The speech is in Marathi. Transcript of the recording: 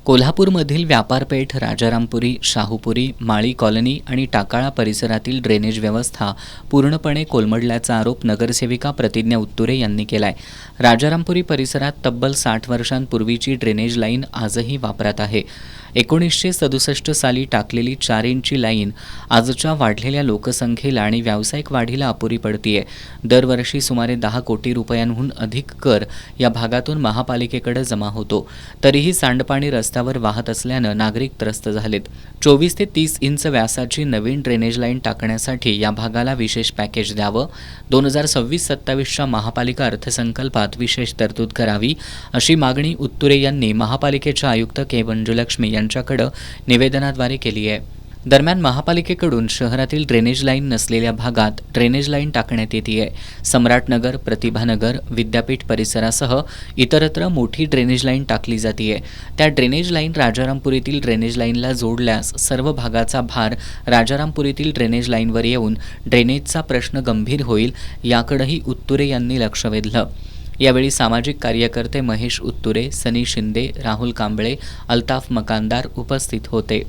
कोल्हापूरमधील व्यापारपेठ, राजारामपुरी, शाहूपुरी, माळी कॉलनी आणि टाकाळा परिसरातील ड्रेनेज व्यवस्था पूर्णपणे कोलमडल्याचा आरोप नगरसेविका प्रतिज्ञा उत्तुरे यांनी केलाय. राजारामपुरी परिसरात तब्बल 60 वर्षांपूर्वीची ड्रेनेज लाईन आजही वापरात आहे. 1967 साली टाकलेली 4 इंची लाईन आजच्या वाढलेल्या लोकसंख्येला आणि व्यावसायिक वाढीला अपुरी पडतीये. दरवर्षी सुमारे 10 कोटी रुपयांहून अधिक कर या भागातून महापालिकेकडे जमा होतो. तरीही सांडपाणी रस्त्यावर वाहत असल्यानं नागरिक त्रस्त झालेत. 24 ते 30 इंच व्यासाची नवीन ड्रेनेज लाईन टाकण्यासाठी या भागाला विशेष पॅकेज द्यावं, 2026-27च्या महापालिका अर्थसंकल्पात विशेष तरतूद करावी, अशी मागणी उत्तुरे यांनी महापालिकेच्या आयुक्त के. मंजुलक्ष्मी यांच्याकडे निवेदनाद्वारे केली आहे. दरम्यान महापालिकेकडून शहरातील ड्रेनेज लाईन नसलेल्या भागात ड्रेनेज लाईन टाकण्यात येते. सम्राटनगर, प्रतिभानगर, विद्यापीठ परिसरासह इतरत्र मोठी ड्रेनेज लाईन टाकली जाते. त्या ड्रेनेज लाईन राजारामपुरीतील ड्रेनेज लाईनला जोडल्यास सर्व भागाचा भार राजारामपुरीतील ड्रेनेज लाईनवर येऊन ड्रेनेजचा प्रश्न गंभीर होईल, याकडेही उत्तुरे यांनी लक्ष वेधलं. यावेळी सामाजिक कार्यकर्ते महेश उत्तुरे, सनी शिंदे, राहुल कांबळे, अल्ताफ मकानदार उपस्थित होते.